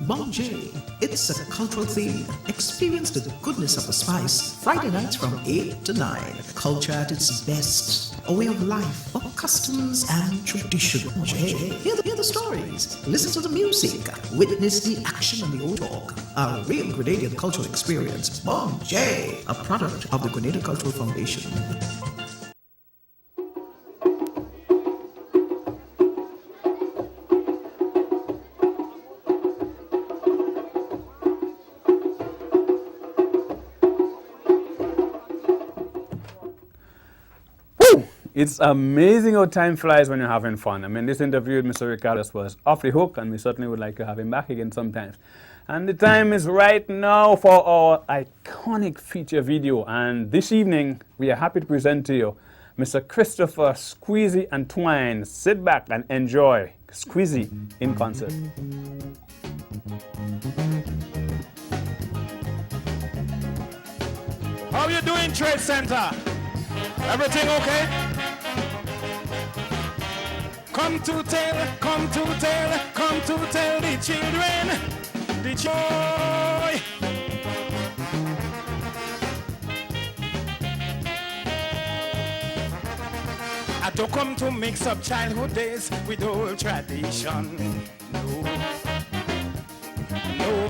Bonjay, it's a cultural theme. Experience the goodness of the spice. Friday nights from 8 to 9. Culture at its best. A way of life, of customs and tradition. Bonjay, hear the stories. Listen to the music. Witness the action and the old talk. A real Grenadian cultural experience. Bonjay, a product of the Grenada Cultural Foundation.
It's amazing how time flies when you're having fun. This interview with Mr. Ricardo was off the hook, and we certainly would like to have him back again sometimes. And the time is right now for our iconic feature video. And this evening, we are happy to present to you Mr. Christopher Squeezy and Twine. Sit back and enjoy Squeezy in concert.
How you doing, Trade Center? Everything okay? Come to tell the children, the joy. I don't come to mix up childhood days with old tradition. No.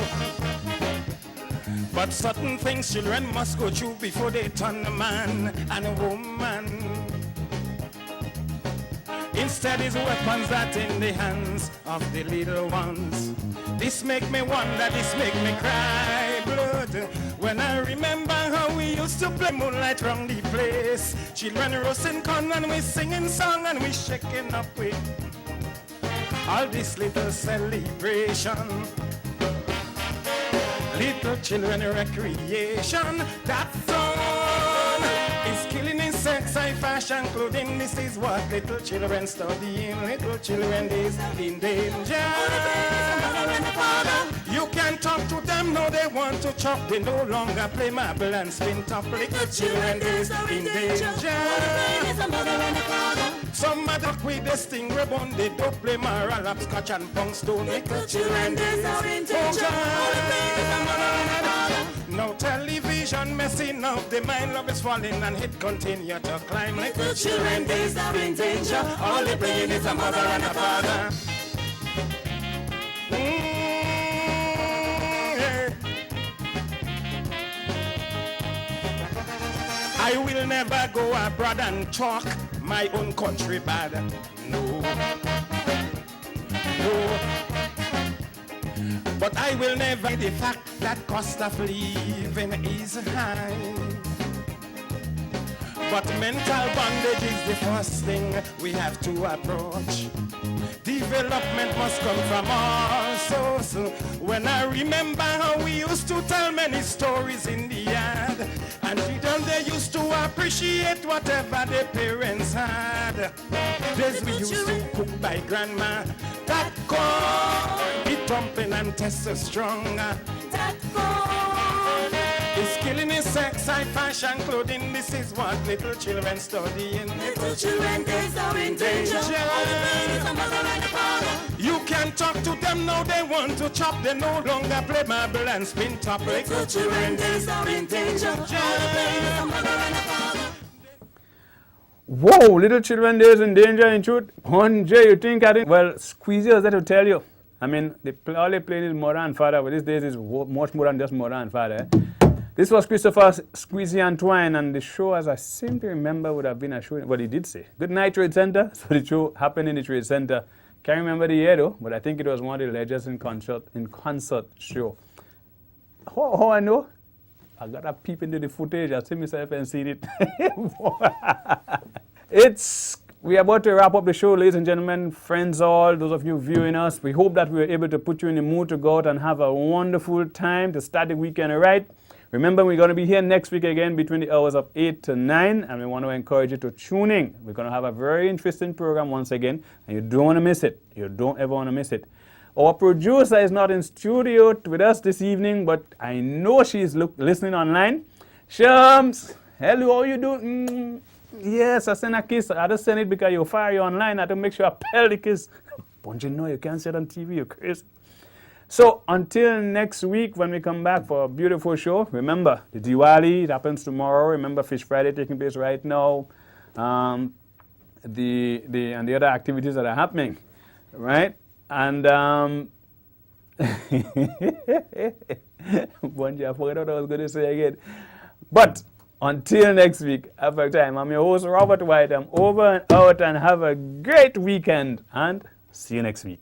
But certain things children must go through before they turn a man and a woman. Instead is weapons that in the hands of the little ones. This make me wonder, this make me cry blood. When I remember how we used to play moonlight round the place. Children roasting corn and we singing song and we shaking up with all this little celebration. Little children recreation, that fun is killing insects, high fashion clothing. This is what little children studying. Little children is in danger. You can talk to them, no they want to chop. They no longer play marble and spin top. Little children is in danger. Some other with the stingray bone, they don't play marble, hopscotch and pong stone. Little children is in danger. No television. vision messing up the mind, love is falling and it continue to climb. Little children, days are in danger. All they bringing is a mother and a father. I will never go abroad and talk my own country bad. No. No. But I will never the fact that cost of living is high. But mental bondage is the first thing we have to approach. Development must come from all sources. When I remember how we used to tell many stories in the yard, and children they used to appreciate whatever their parents had. Days we used to cook by grandma. That corn, be thumping and test so strong. That corn is killing his sex, high fashion clothing. This is what little children studying. Little children, days are in danger. You can talk to them now, they want to chop. They no longer play marble and spin top. Little children, days are in danger.
Whoa, little children, days in danger in truth. Jay, you think I didn't? Well, Squeezy has that to tell you. I mean, all they play is mother and father, but these days is much more than just mother and father. This was Christopher Squeezy Antoine, and the show, as I seem to remember, would have been a show. What he did say. Good night, Trade Center. So the show happened in the Trade Center. Can't remember the year though, but I think it was one of the Legends in Concert show. How I know? I got to peep into the footage. I see myself and see it. We're about to wrap up the show, ladies and gentlemen, friends all, those of you viewing us. We hope that we were able to put you in the mood to go out and have a wonderful time to start the weekend right. Remember, we're going to be here next week again between the hours of 8 to 9, and we want to encourage you to tune in. We're going to have a very interesting program once again, and you don't want to miss it. You don't ever want to miss it. Our producer is not in studio with us this evening, but I know she's listening online. Shams, hello, how you doing? Yes, I sent a kiss. I just sent it because you fire you online. I have to make sure I pell the kiss. But you know you can't say it on TV, you're crazy. So until next week when we come back for a beautiful show, remember the Diwali, it happens tomorrow. Remember Fish Friday taking place right now. And the other activities that are happening, right? And Bunji, I forgot what I was going to say again. But until next week, have a time. I'm your host, Robert White. I'm over and out, and have a great weekend. And see you next week.